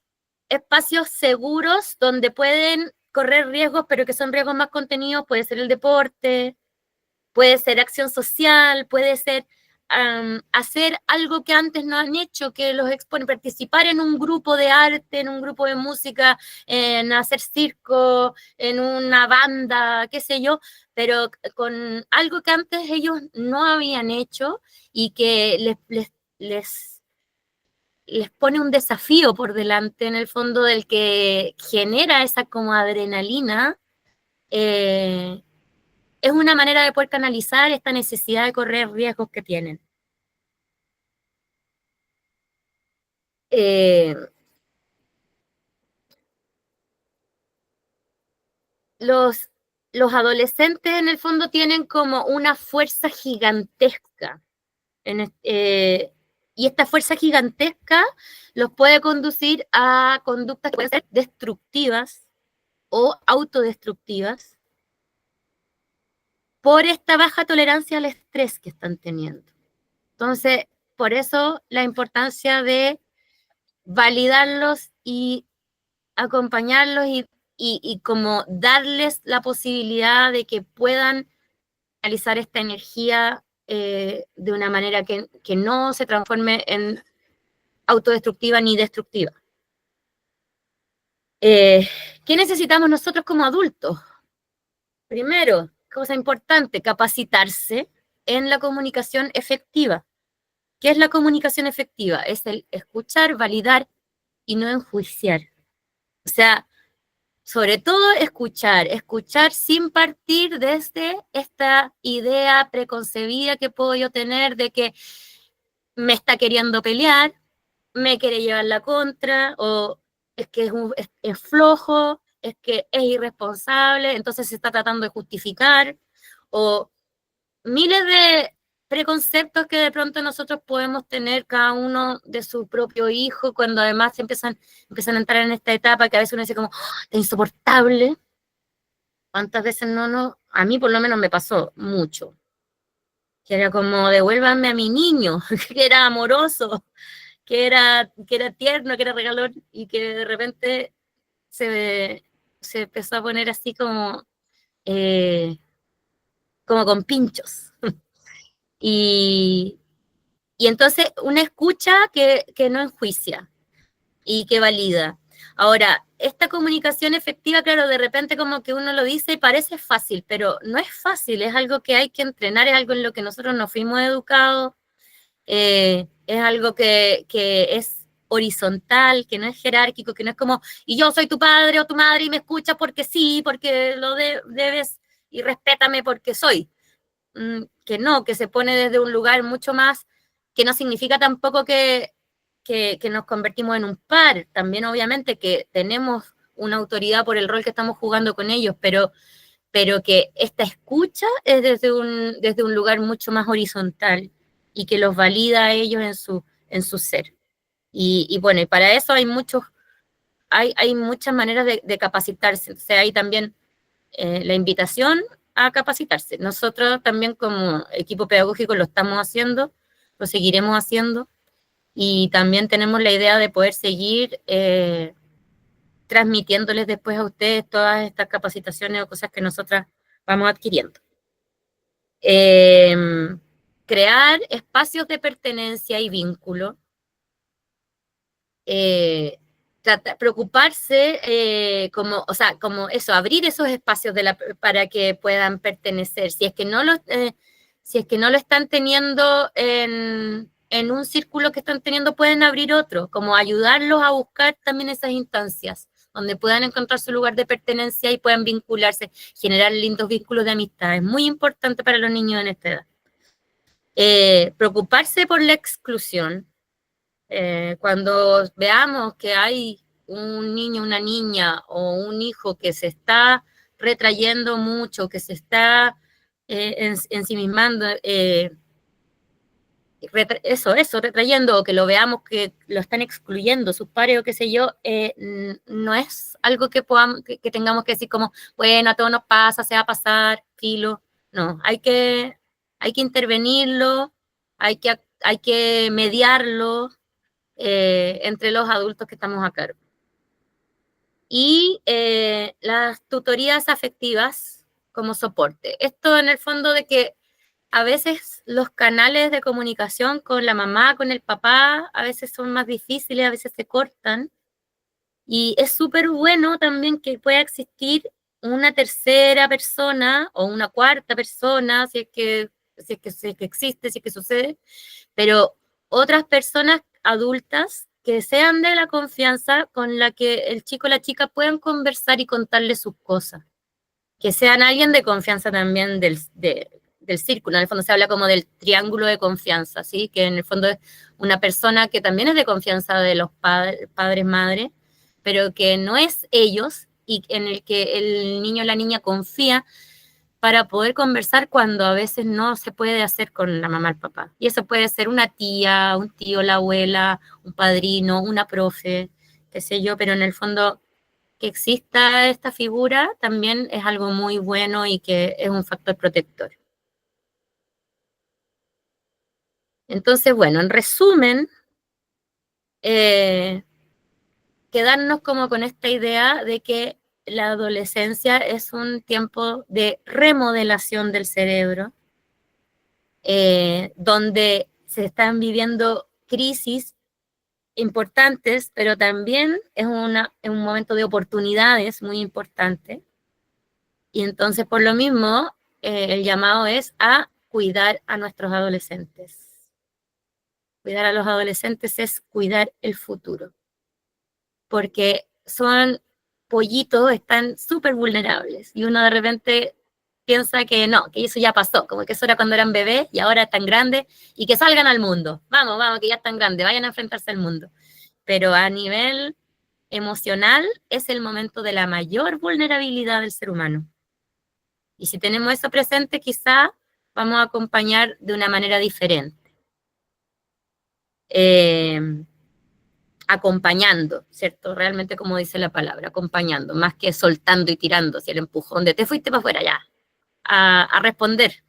A: espacios seguros donde pueden correr riesgos, pero que son riesgos más contenidos, puede ser el deporte, puede ser acción social, puede ser hacer algo que antes no han hecho, que los expone, participar en un grupo de arte, en un grupo de música, en hacer circo, en una banda, qué sé yo, pero con algo que antes ellos no habían hecho y que les pone un desafío por delante, en el fondo, del que genera esa como adrenalina. Es una manera de poder canalizar esta necesidad de correr riesgos que tienen. Los adolescentes en el fondo tienen como una fuerza gigantesca. Y esta fuerza gigantesca los puede conducir a conductas que pueden ser destructivas o autodestructivas por esta baja tolerancia al estrés que están teniendo. Entonces, por eso la importancia de validarlos y acompañarlos y como darles la posibilidad de que puedan realizar esta energía de una manera que no se transforme en autodestructiva ni destructiva. ¿Qué necesitamos nosotros como adultos? Primero, cosa importante, capacitarse en la comunicación efectiva. ¿Qué es la comunicación efectiva? Es el escuchar, validar y no enjuiciar. O sea, sobre todo escuchar sin partir desde esta idea preconcebida que puedo yo tener de que me está queriendo pelear, me quiere llevar la contra, o es que es flojo, es que es irresponsable, entonces se está tratando de justificar, o miles de preconceptos que de pronto nosotros podemos tener cada uno de su propio hijo, cuando además empiezan a entrar en esta etapa que a veces uno dice como, "Oh, es insoportable". ¿Cuántas veces a mí por lo menos me pasó mucho? Que era como, devuélvanme a mi niño, que era amoroso, que era tierno, que era regalón, y que de repente se, se empezó a poner así eh, como con pinchos. Y, y entonces una escucha que no enjuicia y que valida. Ahora, esta comunicación efectiva, claro, de repente como que uno lo dice y parece fácil, pero no es fácil, es algo que hay que entrenar, es algo en lo que nosotros nos fuimos educados, es algo que es horizontal, que no es jerárquico, que no es como, y yo soy tu padre o tu madre y me escuchas porque sí, porque lo debes y respétame porque soy. Que no, que se pone desde un lugar mucho más, que no significa tampoco que nos convertimos en un par, también obviamente que tenemos una autoridad por el rol que estamos jugando con ellos, pero que esta escucha es desde un lugar mucho más horizontal y que los valida a ellos en su ser. Y bueno, y para eso hay muchas maneras de capacitarse. O sea, hay también la invitación a capacitarse. Nosotros también como equipo pedagógico lo estamos haciendo, lo seguiremos haciendo, y también tenemos la idea de poder seguir transmitiéndoles después a ustedes todas estas capacitaciones o cosas que nosotras vamos adquiriendo. Crear espacios de pertenencia y vínculo. Preocuparse como eso, abrir esos espacios para que puedan pertenecer. Si es que no lo están teniendo en un círculo que están teniendo, pueden abrir otro, como ayudarlos a buscar también esas instancias donde puedan encontrar su lugar de pertenencia y puedan vincularse, generar lindos vínculos de amistad. Es muy importante para los niños en esta edad. Preocuparse por la exclusión. Cuando veamos que hay un niño, una niña o un hijo que se está retrayendo mucho, que se está ensimismando, retrayendo, o que lo veamos que lo están excluyendo sus pares o qué sé yo, no es algo que tengamos que decir como, bueno, a todos nos pasa, se va a pasar, filo. No, hay que intervenirlo, hay que mediarlo entre los adultos que estamos a cargo. Y las tutorías afectivas como soporte. Esto en el fondo de que a veces los canales de comunicación con la mamá, con el papá, a veces son más difíciles, a veces se cortan. Y es súper bueno también que pueda existir una tercera persona o una cuarta persona, si es que existe, si es que sucede, pero otras personas adultas que sean de la confianza con la que el chico o la chica puedan conversar y contarle sus cosas. Que sean alguien de confianza también del círculo. En el fondo se habla como del triángulo de confianza, ¿sí? Que en el fondo es una persona que también es de confianza de los padres, madres, pero que no es ellos, y en el que el niño o la niña confía para poder conversar cuando a veces no se puede hacer con la mamá o el papá. Y eso puede ser una tía, un tío, la abuela, un padrino, una profe, qué sé yo, pero en el fondo que exista esta figura también es algo muy bueno y que es un factor protector. Entonces, bueno, en resumen, quedarnos como con esta idea de que la adolescencia es un tiempo de remodelación del cerebro, donde se están viviendo crisis importantes, pero también es un momento de oportunidades muy importante. Y entonces, por lo mismo, el llamado es a cuidar a nuestros adolescentes. Cuidar a los adolescentes es cuidar el futuro, porque son pollitos, están súper vulnerables, y uno de repente piensa que no, que eso ya pasó, como que eso era cuando eran bebés y ahora están grandes, y que salgan al mundo. Vamos, que ya están grandes, vayan a enfrentarse al mundo. pero a nivel emocional es el momento de la mayor vulnerabilidad del ser humano. Y si tenemos eso presente, quizá vamos a acompañar de una manera diferente. Acompañando, ¿cierto? Realmente como dice la palabra, acompañando, más que soltando y tirando, si el empujón de te fuiste para afuera ya, a responder,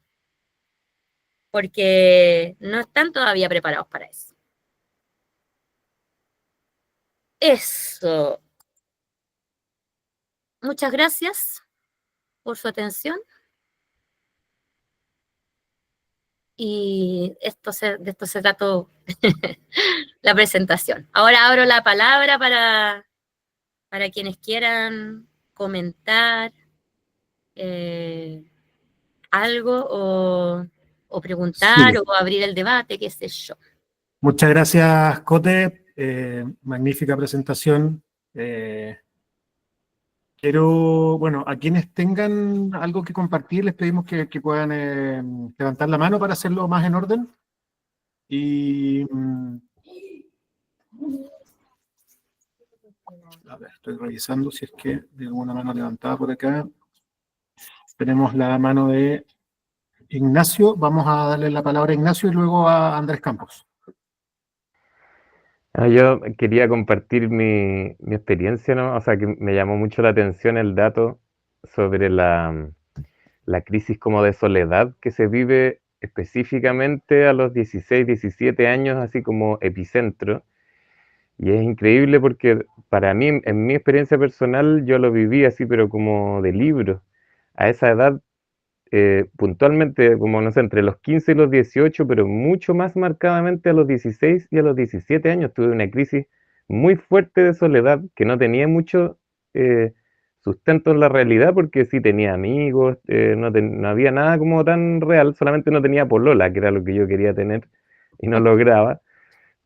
A: porque no están todavía preparados para eso. Eso. Muchas gracias por su atención. Y de esto se trató la presentación. Ahora abro la palabra para quienes quieran comentar algo o preguntar
C: Sí.
A: o abrir el debate, qué sé yo.
C: Muchas gracias, Cote. Magnífica presentación. Bueno, a quienes tengan algo que compartir, les pedimos que puedan levantar la mano para hacerlo más en orden. Y a ver, estoy revisando si es que de alguna mano levantada por acá. Tenemos la mano de Ignacio. Vamos a darle la palabra a Ignacio y luego a Andrés Campos.
D: Yo quería compartir mi experiencia, ¿no? O sea, que me llamó mucho la atención el dato sobre la crisis como de soledad que se vive específicamente a los 16, 17 años, así como epicentro. Y es increíble porque para mí, en mi experiencia personal, yo lo viví así, pero como de libro. A esa edad, puntualmente, como no sé, entre los 15 y los 18, pero mucho más marcadamente a los 16 y a los 17 años, tuve una crisis muy fuerte de soledad que no tenía mucho sustento en la realidad porque sí tenía amigos, no había nada como tan real, solamente no tenía polola, que era lo que yo quería tener y no lograba,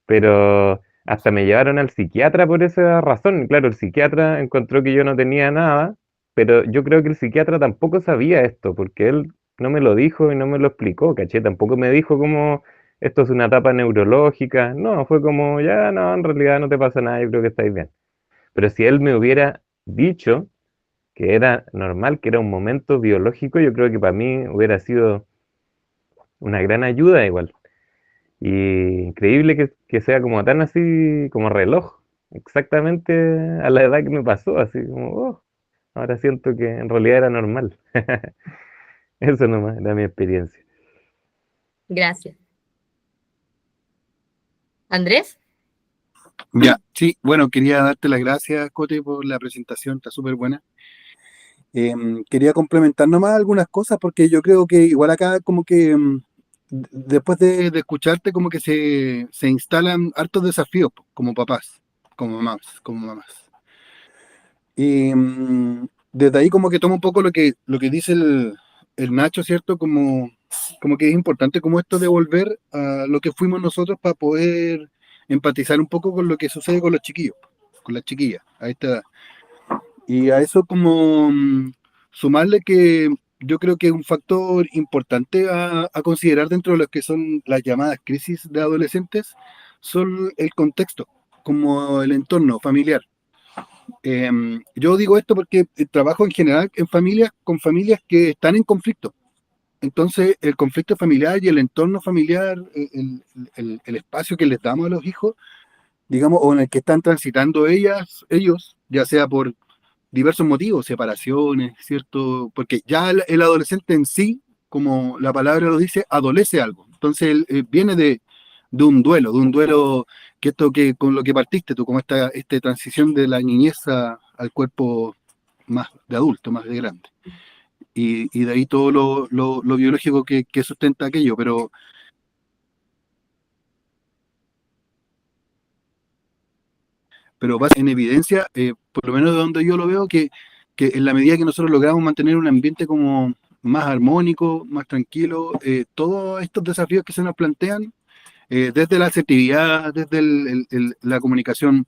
D: pero hasta me llevaron al psiquiatra por esa razón. Claro, el psiquiatra encontró que yo no tenía nada, pero yo creo que el psiquiatra tampoco sabía esto, porque él no me lo dijo y no me lo explicó, ¿caché? Tampoco me dijo como esto es una etapa neurológica, no, fue como, ya, no, en realidad no te pasa nada, yo creo que estáis bien. Pero si él me hubiera dicho que era normal, que era un momento biológico, yo creo que para mí hubiera sido una gran ayuda igual. Y increíble que sea como tan así, como reloj, exactamente a la edad que me pasó, así como, oh, ahora siento que en realidad era normal. Eso nomás era mi experiencia.
A: Gracias. ¿Andrés?
E: Ya, sí, bueno, quería darte las gracias, Cote, por la presentación, está súper buena. Quería complementar nomás algunas cosas porque yo creo que igual acá como que después de escucharte como que se instalan hartos desafíos como papás, como mamás. Y desde ahí como que tomo un poco lo que dice el Nacho, ¿cierto? Como que es importante como esto de volver a lo que fuimos nosotros para poder empatizar un poco con lo que sucede con los chiquillos, con las chiquillas, a esta edad. Y a eso como sumarle que yo creo que un factor importante a considerar dentro de lo que son las llamadas crisis de adolescentes son el contexto, como el entorno familiar. Yo digo esto porque trabajo en general en familias con familias que están en conflicto. Entonces, el conflicto familiar y el entorno familiar, el espacio que les damos a los hijos, digamos, o en el que están transitando ellos, ya sea por diversos motivos, separaciones, ¿cierto? Porque ya el adolescente en sí, como la palabra lo dice, adolece algo. Entonces, él, viene de un duelo que esto que con lo que partiste tú, como esta transición de la niñez al cuerpo más de adulto, más de grande. Y de ahí todo lo biológico que sustenta aquello, pero va en evidencia, por lo menos de donde yo lo veo, que en la medida que nosotros logramos mantener un ambiente como más armónico, más tranquilo, todos estos desafíos que se nos plantean, desde la asertividad, desde la comunicación,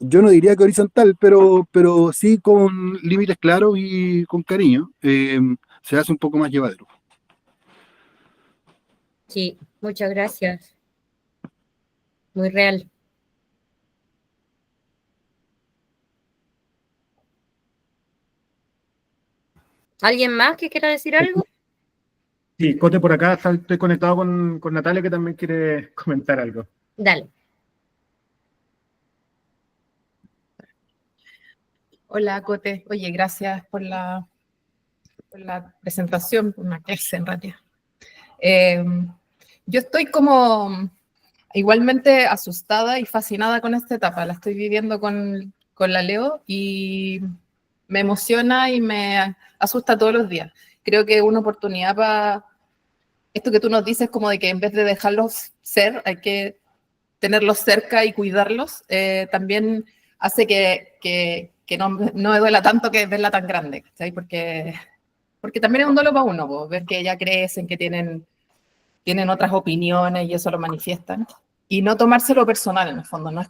E: yo no diría que horizontal, pero sí con límites claros y con cariño, se hace un poco más llevadero.
A: Sí, muchas gracias. Muy real. ¿Alguien más que quiera decir algo?
C: Sí, Cote por acá, estoy conectado con Natalia que también quiere comentar algo.
A: Dale.
B: Hola, Cote. Oye, gracias por la presentación, por una clase en realidad. Yo estoy como igualmente asustada y fascinada con esta etapa. La estoy viviendo con la Leo y me emociona y me asusta todos los días. Creo que es una oportunidad para esto que tú nos dices, como de que en vez de dejarlos ser, hay que tenerlos cerca y cuidarlos. También hace que no me duela tanto que verla tan grande, ¿sabes? Porque también es un duelo para uno, pues, ver que ya crecen, que tienen otras opiniones y eso lo manifiestan. Y no tomárselo personal, en el fondo, no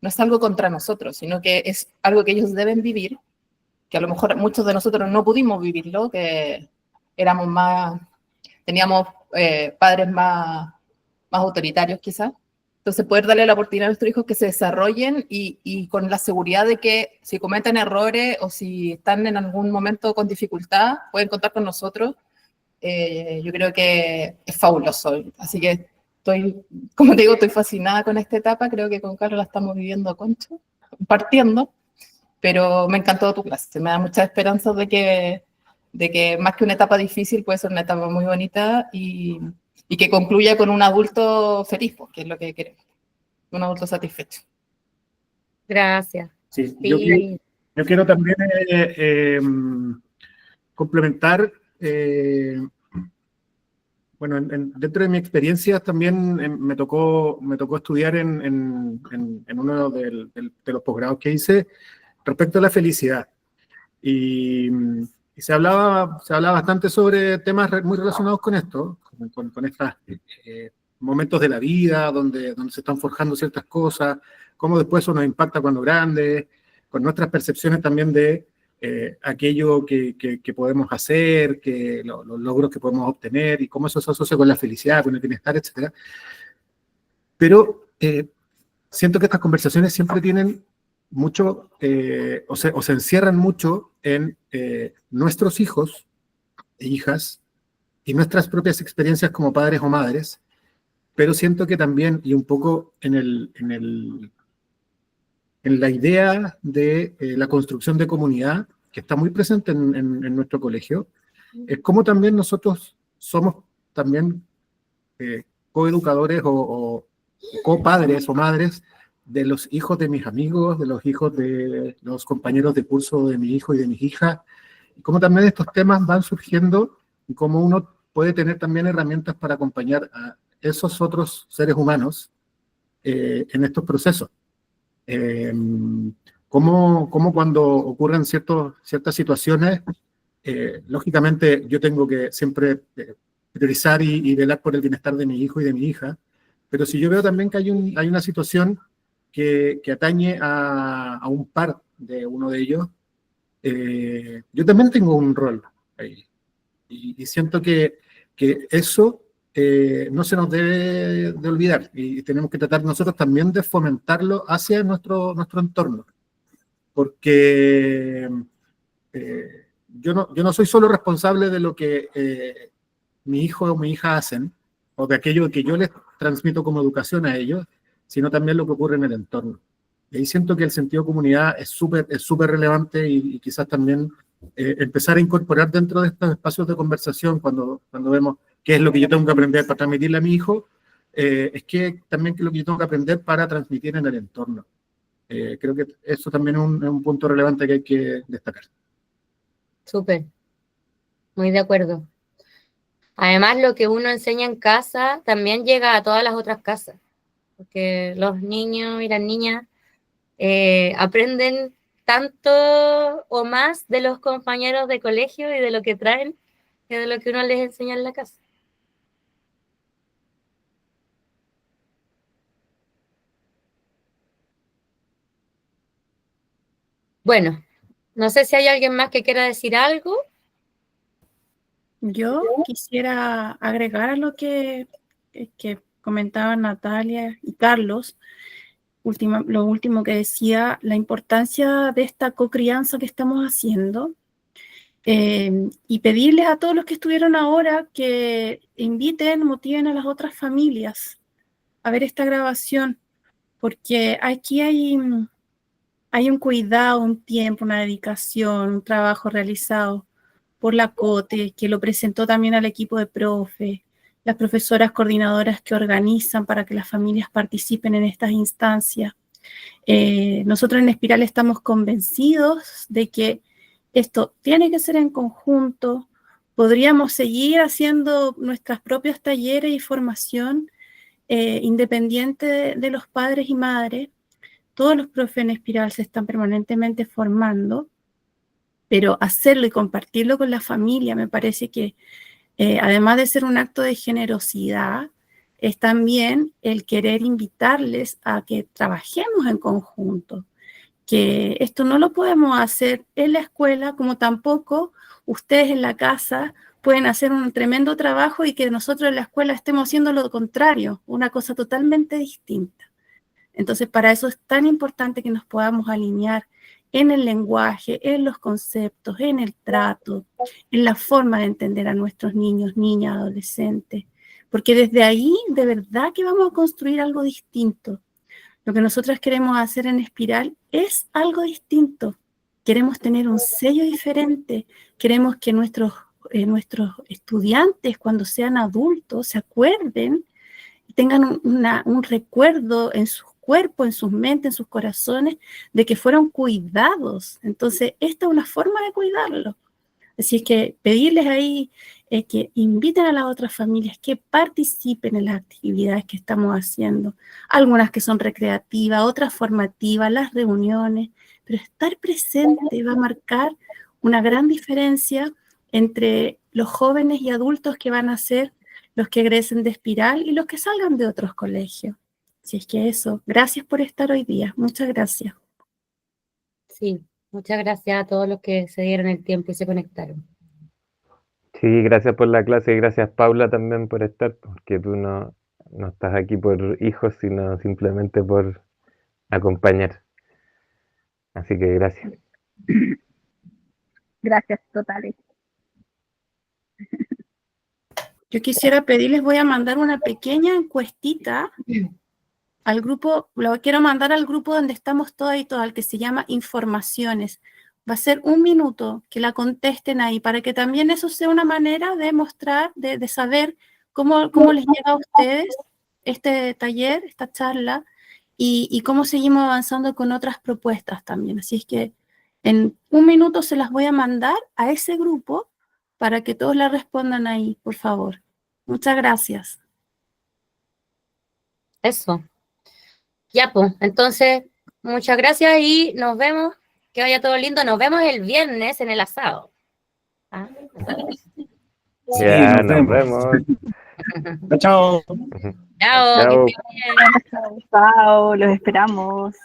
B: es algo contra nosotros, sino que es algo que ellos deben vivir, que a lo mejor muchos de nosotros no pudimos vivirlo, que teníamos padres más autoritarios quizás. Entonces, poder darle la oportunidad a nuestros hijos que se desarrollen y con la seguridad de que si cometen errores o si están en algún momento con dificultad, pueden contar con nosotros. Yo creo que es fabuloso. Así que como te digo, estoy fascinada con esta etapa. Creo que con Carlos la estamos viviendo compartiendo, pero me encantó tu clase. Me da muchas esperanzas de que más que una etapa difícil puede ser una etapa muy bonita y que concluya con un adulto feliz, que es lo que queremos, un adulto satisfecho.
A: Gracias.
C: Sí,
A: Sí.
C: yo quiero también complementar, bueno, dentro de mi experiencia también me tocó estudiar en uno de los posgrados que hice respecto a la felicidad. Y se hablaba bastante sobre temas muy relacionados con esto, con estos momentos de la vida donde se están forjando ciertas cosas, cómo después eso nos impacta cuando grandes, con nuestras percepciones también de aquello que podemos hacer, los logros que podemos obtener y cómo eso se asocia con la felicidad, con el bienestar, etc. Pero siento que estas conversaciones siempre tienen mucho, o se encierran mucho en nuestros hijos e hijas y nuestras propias experiencias como padres o madres, pero siento que también, y un poco en la idea de la construcción de comunidad, que está muy presente en nuestro colegio, es como también nosotros somos también coeducadores o copadres o madres de los hijos de mis amigos, de los hijos de los compañeros de curso de mi hijo y de mis hijas, y cómo también estos temas van surgiendo y cómo uno puede tener también herramientas para acompañar a esos otros seres humanos en estos procesos. Como cuando ocurren ciertas situaciones, lógicamente yo tengo que siempre priorizar y velar por el bienestar de mi hijo y de mi hija, pero si yo veo también que hay una situación que atañe a un par de uno de ellos, yo también tengo un rol ahí. Y siento que eso no se nos debe de olvidar y tenemos que tratar nosotros también de fomentarlo hacia nuestro entorno. Porque yo no soy solo responsable de lo que mi hijo o mi hija hacen, o de aquello que yo les transmito como educación a ellos, sino también lo que ocurre en el entorno. Y ahí siento que el sentido de comunidad es súper relevante y quizás también empezar a incorporar dentro de estos espacios de conversación cuando vemos qué es lo que yo tengo que aprender para transmitirle a mi hijo, es que también qué es lo que yo tengo que aprender para transmitir en el entorno. Creo que eso también es un punto relevante que hay que destacar.
A: Súper. Muy de acuerdo. Además, lo que uno enseña en casa también llega a todas las otras casas, porque los niños y las niñas aprenden tanto o más de los compañeros de colegio y de lo que traen que de lo que uno les enseña en la casa. Bueno, no sé si hay alguien más que quiera decir algo.
B: Yo quisiera agregar a lo que comentaban Natalia y Carlos, lo último que decía, la importancia de esta cocrianza que estamos haciendo, Y pedirles a todos los que estuvieron ahora que inviten, motiven a las otras familias a ver esta grabación, porque aquí hay un cuidado, un tiempo, una dedicación, un trabajo realizado por la COTE, que lo presentó también al equipo de profe, las profesoras coordinadoras que organizan para que las familias participen en estas instancias. Nosotros en Espiral estamos convencidos de que esto tiene que ser en conjunto. Podríamos seguir haciendo nuestros propios talleres y formación independiente de los padres y madres. Todos los profes en Espiral se están permanentemente formando, pero hacerlo y compartirlo con la familia me parece que además de ser un acto de generosidad, es también el querer invitarles a que trabajemos en conjunto, que esto no lo podemos hacer en la escuela, como tampoco ustedes en la casa pueden hacer un tremendo trabajo y que nosotros en la escuela estemos haciendo lo contrario, una cosa totalmente distinta. Entonces, para eso es tan importante que nos podamos alinear en el lenguaje, en los conceptos, en el trato, en la forma de entender a nuestros niños, niñas, adolescentes, porque desde ahí de verdad que vamos a construir algo distinto. Lo que nosotros queremos hacer en Espiral es algo distinto. Queremos tener un sello diferente, queremos que nuestros estudiantes cuando sean adultos se acuerden y tengan un recuerdo en sus cuerpos, en sus mentes, en sus corazones, de que fueron cuidados. Entonces, esta es una forma de cuidarlos. Así es que pedirles ahí que inviten a las otras familias que participen en las actividades que estamos haciendo, algunas que son recreativas, otras formativas, las reuniones, pero estar presente va a marcar una gran diferencia entre los jóvenes y adultos que van a ser los que egresen de Espiral y los que salgan de otros colegios. Así es que eso, gracias por estar hoy día, muchas gracias.
A: Sí, muchas gracias a todos los que se dieron el tiempo y se conectaron.
D: Sí, gracias por la clase y gracias Paula también por estar, porque tú no estás aquí por hijos, sino simplemente por acompañar. Así que gracias.
F: Gracias totales.
B: Yo quisiera pedirles, voy a mandar una pequeña encuestita al grupo, lo quiero mandar al grupo donde estamos todas y todas, al que se llama Informaciones. Va a ser 1 minuto que la contesten ahí, para que también eso sea una manera de mostrar, de saber cómo les llega a ustedes este taller, esta charla, y cómo seguimos avanzando con otras propuestas también. Así es que en 1 minuto se las voy a mandar a ese grupo para que todos la respondan ahí, por favor. Muchas gracias.
A: Eso. Ya, pues, entonces, muchas gracias y nos vemos. Que vaya todo lindo. Nos vemos el viernes en el asado. ¿Ah?
C: Sí,
D: Ya,
C: nos
D: nos
C: vemos.
D: vemos.
C: Chao.
A: Chao.
D: Chao.
A: Que esté bien.
F: Chao, los esperamos.